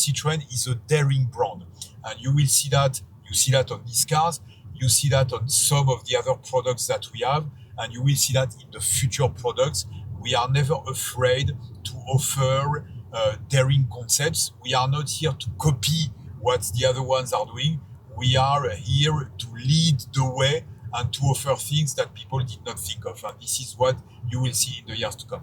Citroën is a daring brand. And you will see that, on these cars, you see that on some of the other products that we have, and you will see that in the future products. We are never afraid to offer daring concepts. We are not here to copy what the other ones are doing. We are here to lead the way and to offer things that people did not think of. And this is what you will see in the years to come.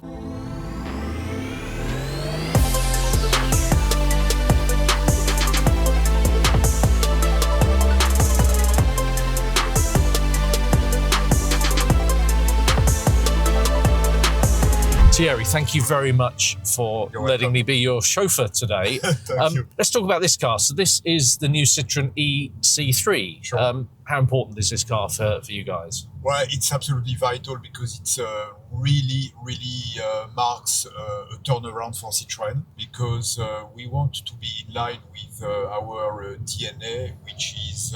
Thierry, thank you very much for letting me be your chauffeur today. Thank you. Let's talk about this car. So this is the new Citroën EC3. Sure. How important is this car for you guys? Well, it's absolutely vital because it's really marks a turnaround for Citroën, because we want to be in line with our DNA, which is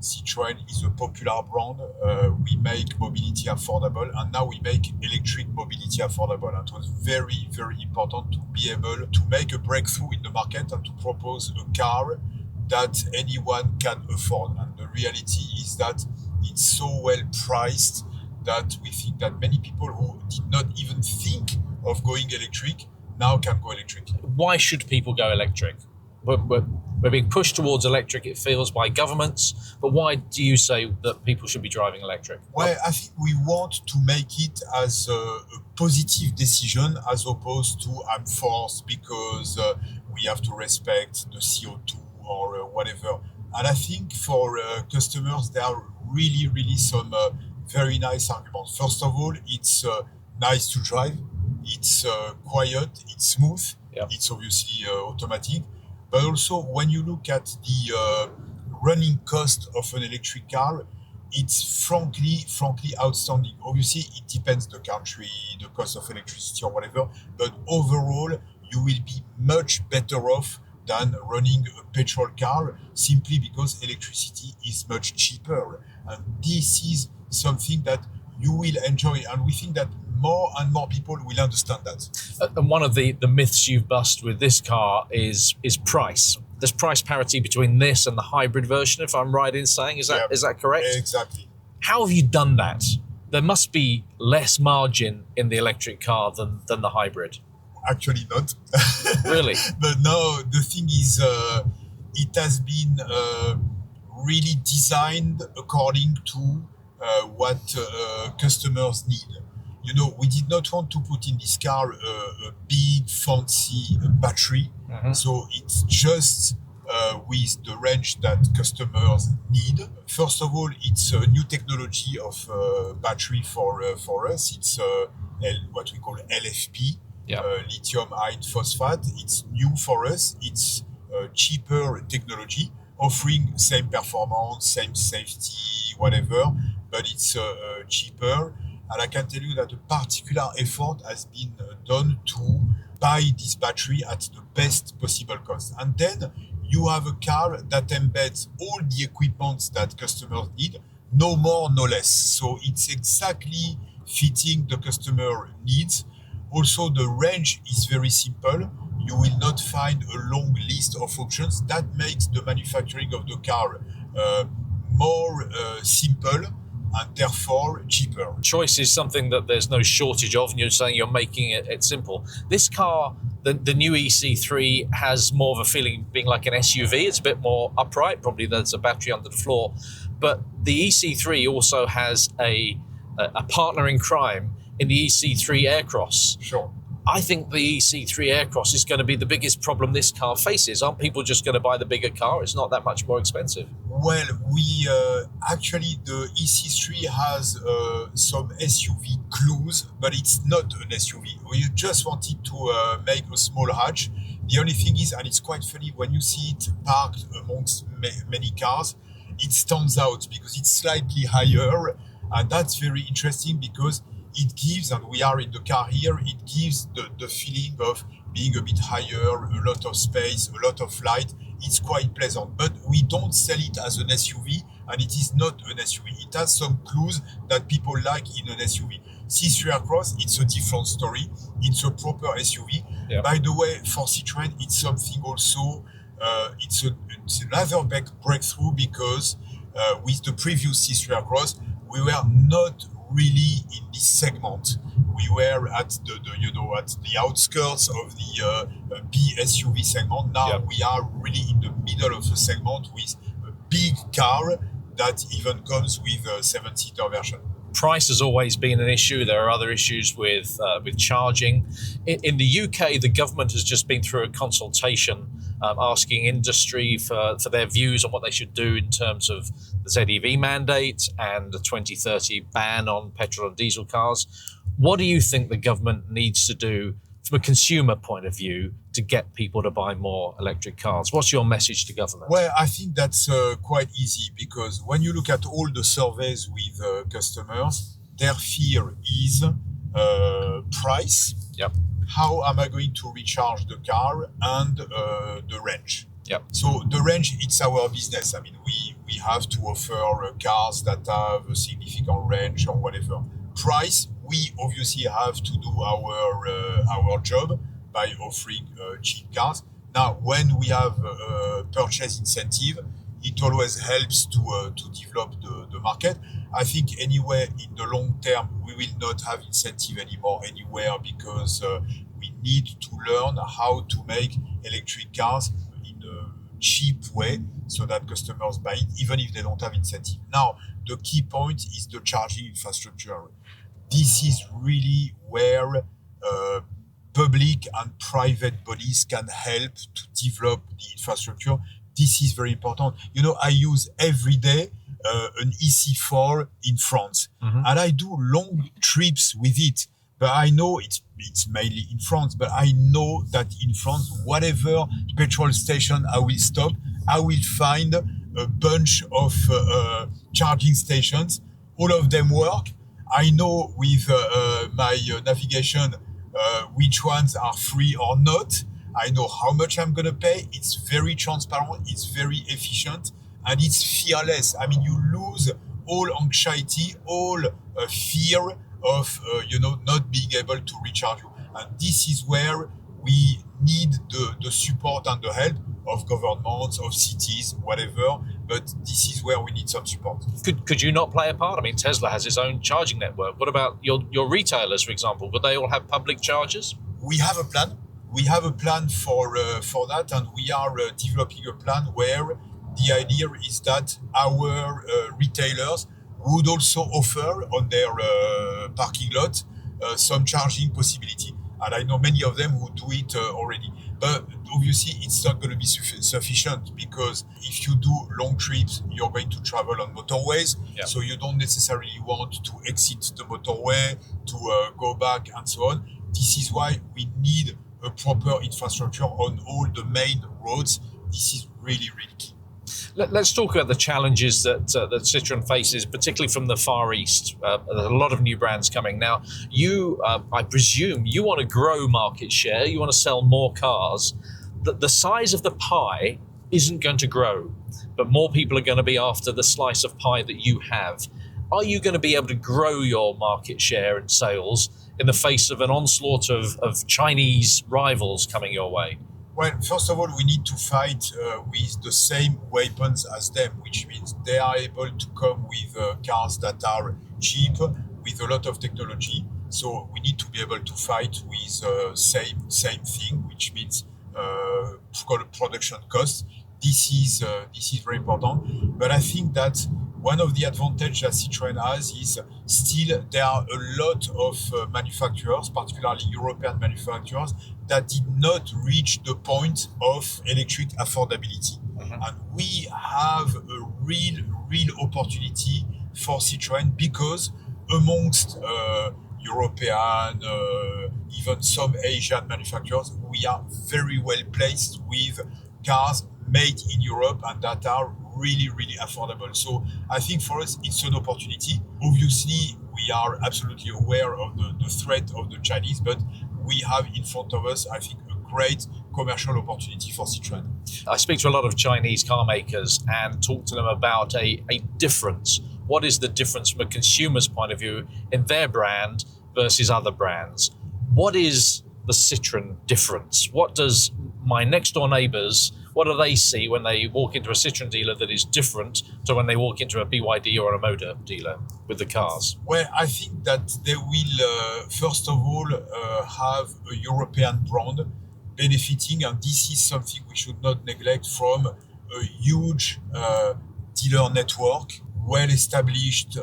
Citroën is a popular brand. We make mobility affordable, and now we make electric mobility affordable. And it was very, very important to be able to make a breakthrough in the market and to propose a car that anyone can afford. And the reality is that it's so well priced that we think that many people who did not even think of going electric now can go electric. Why should people go electric? We're being pushed towards electric, it feels, by governments. But why do you say that people should be driving electric? Well, I think we want to make it as a positive decision as opposed to I'm forced because we have to respect the CO2 or whatever. And I think for customers, there are really some very nice arguments. First of all, it's nice to drive. It's quiet. It's smooth. Yeah. It's obviously automatic. But also, when you look at the running cost of an electric car, it's frankly outstanding. Obviously, it depends the country, the cost of electricity or whatever. But overall, you will be much better off than running a petrol car simply because electricity is much cheaper. And this is something that you will enjoy. And we think that more and more people will understand that. And one of the myths you've bust with this car is price. There's price parity between this and the hybrid version, if I'm right in saying. Is that correct? Exactly. How have you done that? There must be less margin in the electric car than the hybrid. Actually not. Really? But no, the thing is, it has been really designed according to what customers need. You know, we did not want to put in this car a big, fancy battery. Mm-hmm. So it's just with the range that customers need. First of all, it's a new technology of battery for us. It's what we call LFP, lithium iron phosphate. It's new for us. It's cheaper technology, offering same performance, same safety, whatever, but it's cheaper. And I can tell you that a particular effort has been done to buy this battery at the best possible cost. And then you have a car that embeds all the equipment that customers need, no more, no less. So it's exactly fitting the customer needs. Also, the range is very simple. You will not find a long list of options. That makes the manufacturing of the car more simple, and therefore cheaper. Choice is something that there's no shortage of, and you're saying you're making it simple. This car, the new EC3, has more of a feeling of being like an SUV. It's a bit more upright, probably there's a battery under the floor. But the EC3 also has a partner in crime in the EC3 Aircross. Sure. I think the EC3 Aircross is going to be the biggest problem this car faces. Aren't people just going to buy the bigger car? It's not that much more expensive. Well, we actually, the EC3 has some SUV clues, but it's not an SUV. We just wanted to make a small hatch. The only thing is, and it's quite funny, when you see it parked amongst many cars, it stands out because it's slightly higher. And that's very interesting because it gives, and we are in the car here, it gives the feeling of being a bit higher, a lot of space, a lot of light. It's quite pleasant, but we don't sell it as an SUV, and it is not an SUV. It has some clues that people like in an SUV. C3 Aircross, it's a different story. It's a proper SUV. Yeah. By the way, for Citroën, it's something also, it's another breakthrough because with the previous C3 Aircross, we were not really in this segment. We were at the at the outskirts of the B SUV segment. Now we are really in the middle of the segment with a big car that even comes with a 7-seater version. Price has always been an issue. There are other issues with charging. In the UK, the government has just been through a consultation asking industry for their views on what they should do in terms of the ZEV mandate and the 2030 ban on petrol and diesel cars. What do you think the government needs to do from a consumer point of view to get people to buy more electric cars? What's your message to government? Well, I think that's quite easy because when you look at all the surveys with customers, their fear is price. Yep. How am I going to recharge the car and the range? Yep. So the range, it's our business. I mean, we have to offer cars that have a significant range or whatever. Price, we obviously have to do our job by offering cheap cars. Now, when we have a purchase incentive, it always helps to develop the market. I think anyway, in the long term, we will not have incentive anymore anywhere because we need to learn how to make electric cars in a cheap way so that customers buy it, even if they don't have incentive. Now, the key point is the charging infrastructure. This is really where public and private bodies can help to develop the infrastructure. This is very important. I use every day an EC4 in France, and I do long trips with it. But I know it's mainly in France. But I know that in France, whatever petrol station I will stop, I will find a bunch of charging stations. All of them work. I know with my navigation which ones are free or not. I know how much I'm going to pay. It's very transparent. It's very efficient. And it's fearless. I mean, you lose all anxiety, all fear of, not being able to recharge you. And this is where we need the support and the help of governments, of cities, whatever. But this is where we need some support. Could you not play a part? I mean, Tesla has its own charging network. What about your retailers, for example? Would they all have public chargers? We have a plan. We have a plan for that, and we are developing a plan where the idea is that our retailers would also offer on their parking lot some charging possibility. And I know many of them who do it already. But obviously, it's not going to be sufficient because if you do long trips, you're going to travel on motorways. Yeah. So you don't necessarily want to exit the motorway, to go back and so on. This is why we need a proper infrastructure on all the main roads. This is really, really key. Let's talk about the challenges that Citroën faces, particularly from the Far East. There's a lot of new brands coming. Now, you, I presume, you want to grow market share. You want to sell more cars. The size of the pie isn't going to grow, but more people are going to be after the slice of pie that you have. Are you going to be able to grow your market share and sales in the face of an onslaught of Chinese rivals coming your way? Well, first of all, we need to fight with the same weapons as them, which means they are able to come with cars that are cheap, with a lot of technology. So we need to be able to fight with same thing, which means production costs. This is very important. But I think that one of the advantages that Citroën has is still there are a lot of manufacturers, particularly European manufacturers, that did not reach the point of electric affordability. And we have a real opportunity for Citroën because amongst European, even some Asian manufacturers, we are very well placed with cars made in Europe and that are really affordable. So I think for us, it's an opportunity. Obviously, we are absolutely aware of the threat of the Chinese, but we have in front of us, I think, a great commercial opportunity for Citroën. I speak to a lot of Chinese car makers and talk to them about a difference. What is the difference from a consumer's point of view in their brand versus other brands? What is the Citroën difference? What does my next door neighbours, what do they see when they walk into a Citroën dealer that is different to when they walk into a BYD or a Motor dealer with the cars? Well, I think that they will, first of all, have a European brand benefiting, and this is something we should not neglect, from a huge dealer network, well-established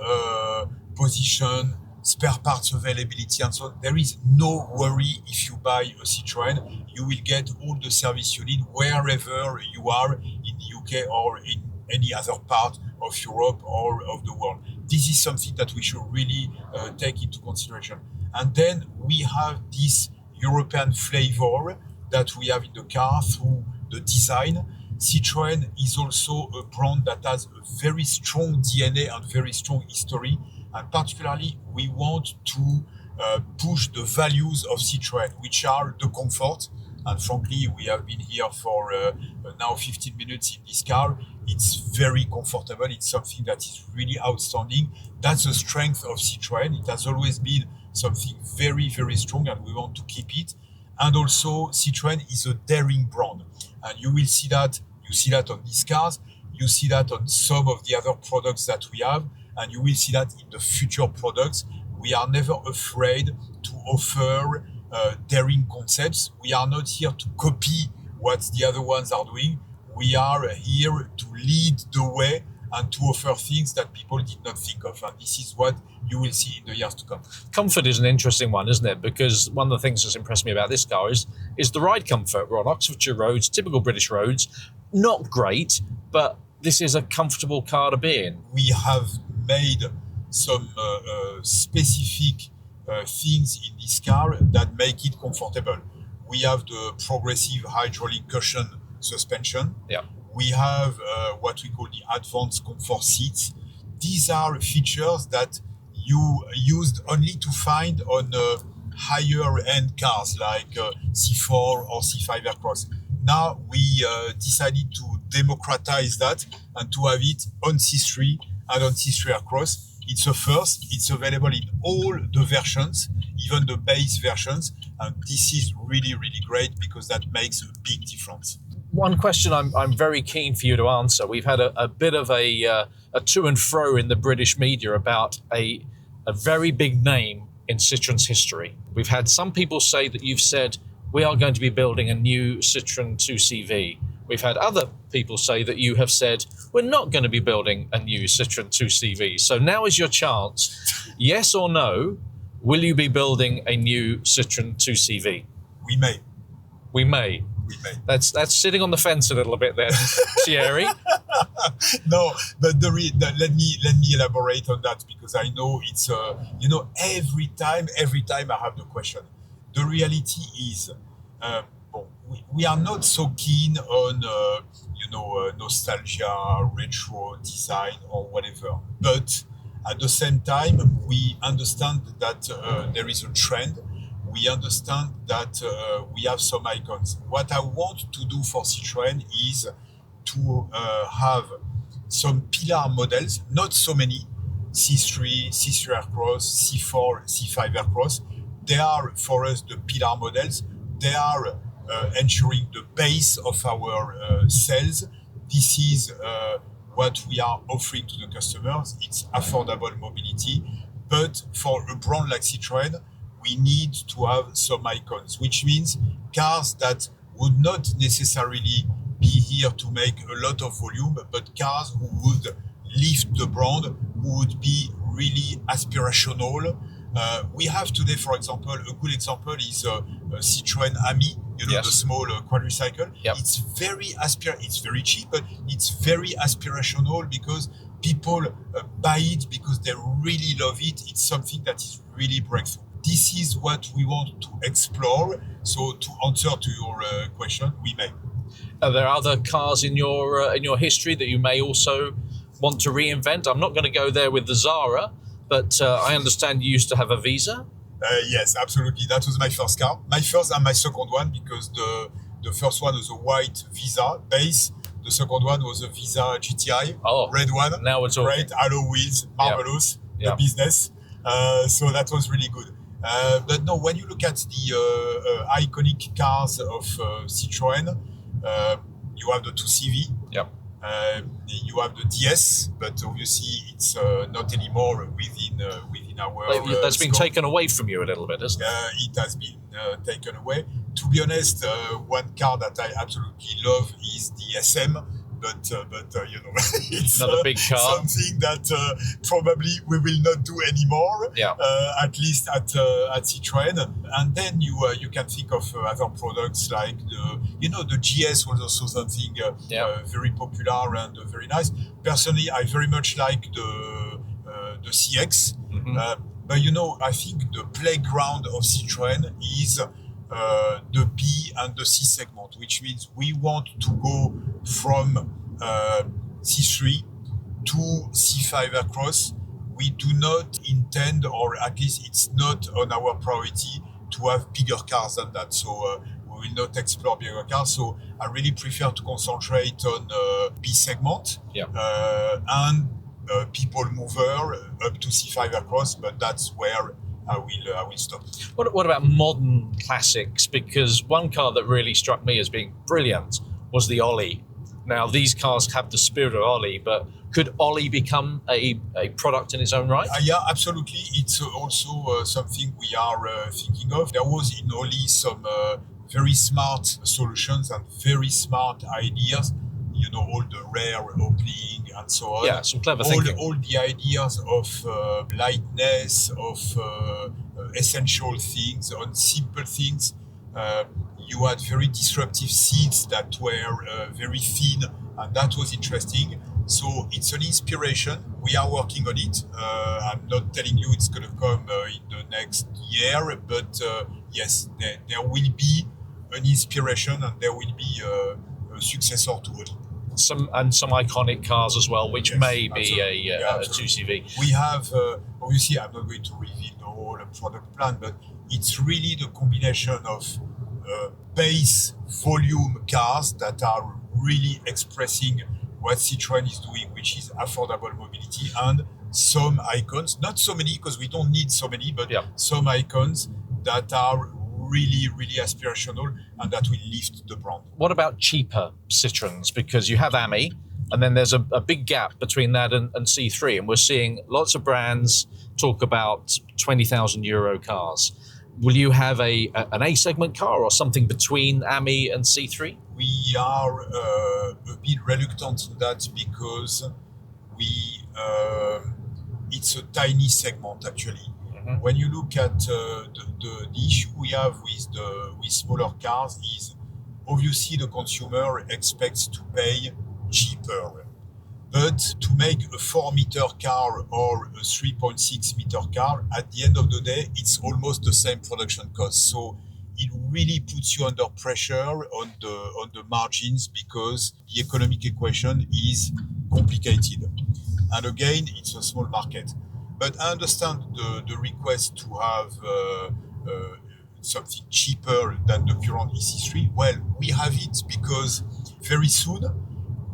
position, spare parts availability, and so on. There is no worry if you buy a Citroën. You will get all the service you need wherever you are in the UK or in any other part of Europe or of the world. This is something that we should really take into consideration. And then we have this European flavor that we have in the car through the design. Citroën is also a brand that has a very strong DNA and very strong history. And particularly, we want to push the values of Citroën, which are the comfort. And frankly, we have been here for now 15 minutes in this car. It's very comfortable. It's something that is really outstanding. That's the strength of Citroën. It has always been something very, very strong, and we want to keep it. And also, Citroën is a daring brand. And you will see that. You see that on these cars. You see that on some of the other products that we have. And you will see that in the future products. We are never afraid to offer daring concepts. We are not here to copy what the other ones are doing. We are here to lead the way and to offer things that people did not think of. And this is what you will see in the years to come. Comfort is an interesting one, isn't it? Because one of the things that's impressed me about this car is the ride comfort. We're on Oxfordshire roads, typical British roads. Not great, but this is a comfortable car to be in. We have made some specific things in this car that make it comfortable. We have the progressive hydraulic cushion suspension. Yeah. We have what we call the advanced comfort seats. These are features that you used only to find on higher end cars like C4 or C5 Aircross. Now we decided to democratize that and to have it on C3 and on C3 Aircross. It's a first. It's available in all the versions, even the base versions. And this is really, really great because that makes a big difference. One question I'm very keen for you to answer. We've had a bit of a to and fro in the British media about a very big name in Citroën's history. We've had some people say that you've said, we are going to be building a new Citroën 2CV. We've had other people say that you have said, we're not going to be building a new Citroën 2CV. So now is your chance. Yes or no, will you be building a new Citroën 2CV? We may. We may. We may. That's sitting on the fence a little bit then, Thierry. No, but let me elaborate on that, because I know it's every time I have the question. The reality is, we are not so keen on nostalgia, retro design, or whatever. But at the same time, we understand that there is a trend. We understand that we have some icons. What I want to do for Citroën is to have some pillar models, not so many, C3, C3 Aircross, C4, C5 Aircross. They are, for us, the pillar models. They are ensuring the base of our sales. This is what we are offering to the customers. It's affordable mobility. But for a brand like Citroën, we need to have some icons, which means cars that would not necessarily be here to make a lot of volume, but cars who would lift the brand, who would be really aspirational. We have today, for example, a good example is Citroën Ami, Yes. the small quadricycle. Yep. It's very cheap, but it's very aspirational because people buy it because they really love it. It's something that is really breakthrough. This is what we want to explore. So to answer to your question, we may. Are there other cars in your history that you may also want to reinvent? I'm not going to go there with the Zara, but I understand you used to have a Visa. Yes, absolutely. That was my first car. My first and my second one, because The first one was a white Visa base. The second one was a Visa GTI, red one. Now we're talking. Great, alloy wheels, marvelous, the business. So that was really good. But no, when you look at the iconic cars of Citroën, you have the 2CV. Yep. You have the DS, but obviously it's not anymore within our. That's been scope. taken away from you a little bit, isn't it? It has been taken away. To be honest, one car that I absolutely love is the SM, but it's another big car. Something that probably we will not do anymore. Yeah. At least at Citroën, and then you can think of other products like the GS was also something very popular and very nice. Personally, I very much like the CX. Mm-hmm. But I think the playground of Citroën is the B and the C segment, which means we want to go from C3 to C5 across. We do not intend, or at least it's not on our priority, to have bigger cars than that. So we will not explore bigger cars. So I really prefer to concentrate on B segment and people mover up to C5 across, but that's where I will stop. What about modern classics? Because one car that really struck me as being brilliant was the Ollie. Now, these cars have the spirit of Ollie, but could Ollie become a product in its own right? Yeah, absolutely. It's also something we are thinking of. There was in Ollie some very smart solutions and very smart ideas. All the rare opening and so on. Yeah, some clever thinking. All the ideas of lightness, of essential things, on simple things. You had very disruptive seats that were very thin, and that was interesting. So it's an inspiration. We are working on it. I'm not telling you it's going to come in the next year, but yes, there will be an inspiration, and there will be a successor to it. Some iconic cars as well, which may be a absolutely. 2CV. We have, obviously, I'm not going to reveal the whole product plan, but it's really the combination of base volume cars that are really expressing what Citroën is doing, which is affordable mobility, and some icons, not so many because we don't need so many, but some icons that are really, really aspirational and that will lift the brand. What about cheaper Citroëns? Because you have AMI, and then there's a big gap between that and C3, and we're seeing lots of brands talk about 20,000 euro cars. Will you have an A segment car or something between AMI and C3? We are a bit reluctant to that because it's a tiny segment actually. Mm-hmm. When you look at the issue we have with smaller cars is obviously the consumer expects to pay cheaper. But to make a 4-meter car or a 3.6-meter car, at the end of the day, it's almost the same production cost. So it really puts you under pressure on the margins because the economic equation is complicated. And again, it's a small market. But I understand the request to have something cheaper than the current EC3. Well, we have it because very soon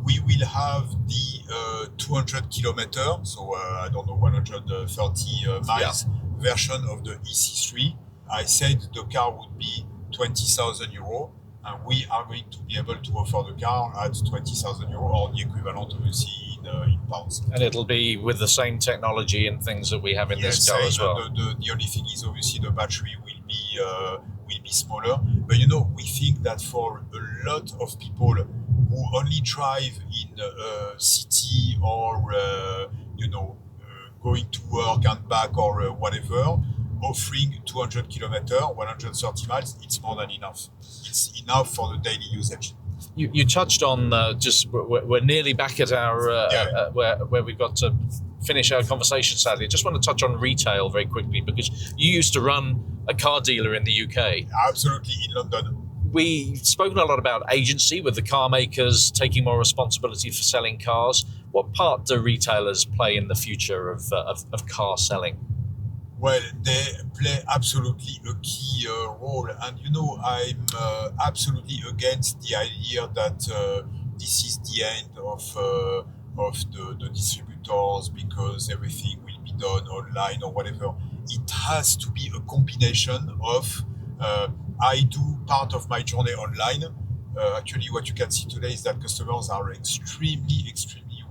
we will have the 200 kilometer, so I don't know, 130 miles version of the EC3. I said the car would be 20,000 euro, and we are going to be able to offer the car at 20,000 euro or the equivalent, obviously, in pounds. And it'll be with the same technology and things that we have in this car as well. The only thing is obviously the battery will be smaller. But we think that for a lot of people who only drive in a city or going to work and back or whatever, offering 200 kilometers, 130 miles, it's more than enough. It's enough for the daily usage. You touched on we're nearly back at our where we've got to finish our conversation. Sadly, I just want to touch on retail very quickly because you used to run a car dealer in the UK. Absolutely, in London. We've spoken a lot about agency with the car makers taking more responsibility for selling cars. What part do retailers play in the future of car selling? Well, they play absolutely a key role, and I'm absolutely against the idea that this is the end of the distributors because everything will be done online or whatever. It has to be a combination of I do part of my journey online. Actually, what you can see today is that customers are extremely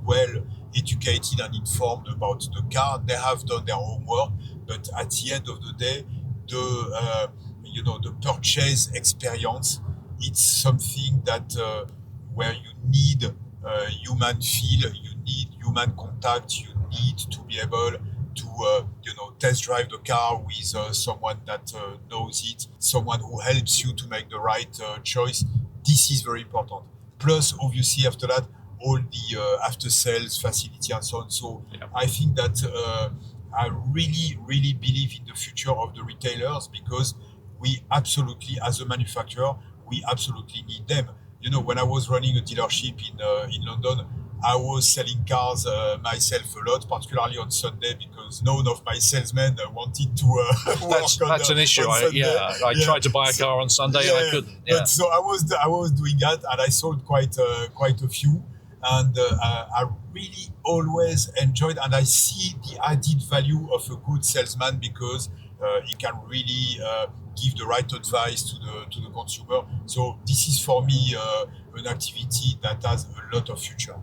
well educated and informed about the car. They have done their homework, but at the end of the day, the purchase experience, it's something that where you need human feel, you need human contact, you need to be able to test drive the car with someone that knows it, someone who helps you to make the right choice. This is very important. Plus, obviously, after that, all the after sales facility and so on. So Yeah. I think that I really believe in the future of the retailers because we absolutely, as a manufacturer, we absolutely need them. When I was running a dealership in London, I was selling cars myself a lot, particularly on Sunday, because none of my salesmen wanted to work That's an issue. on Sunday. I tried to buy a car on Sunday and I couldn't. Yeah. But so I was doing that, and I sold quite a few, and I really always enjoyed, and I see the added value of a good salesman because he can really give the right advice to the consumer. So this is for me an activity that has a lot of future.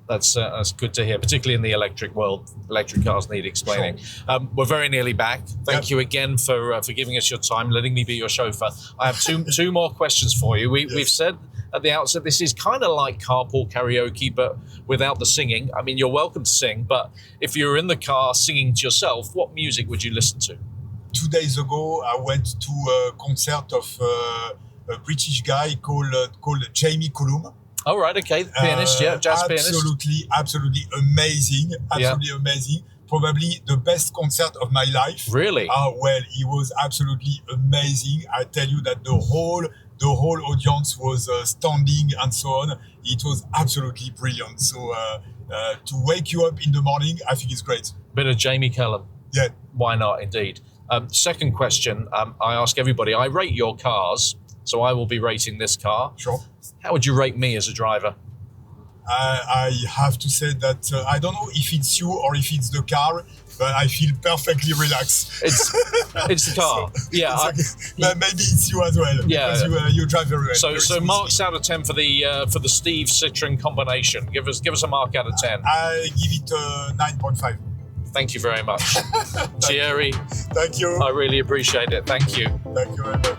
That's good to hear, particularly in the electric world. Electric cars need explaining. Sure. We're very nearly back. Thank you again for giving us your time, letting me be your chauffeur. I have two more questions for you. We've said at the outset this is kind of like carpool karaoke, but without the singing. I mean, you're welcome to sing, but if you're in the car singing to yourself, what music would you listen to? 2 days ago, I went to a concert of a British guy called Jamie Cullum. Oh, right, okay. Pianist, jazz pianist. Absolutely amazing. Amazing. Probably the best concert of my life. Really? Well, it was absolutely amazing. I tell you that the whole audience was standing and so on. It was absolutely brilliant. So to wake you up in the morning, I think it's great. Bit of Jamie Cullum. Yeah. Why not, indeed. Second question, I ask everybody, I rate your cars, so I will be rating this car. Sure. How would you rate me as a driver? I have to say that I don't know if it's you or if it's the car, but I feel perfectly relaxed. It's the car. So, yeah. Maybe it's you as well. Yeah. Because you drive very well. So marks out of 10 for the Steve Citroën combination. Give us a mark out of 10. I give it 9.5. Thank you very much. Thierry. Thank you. I really appreciate it. Thank you. Thank you very much.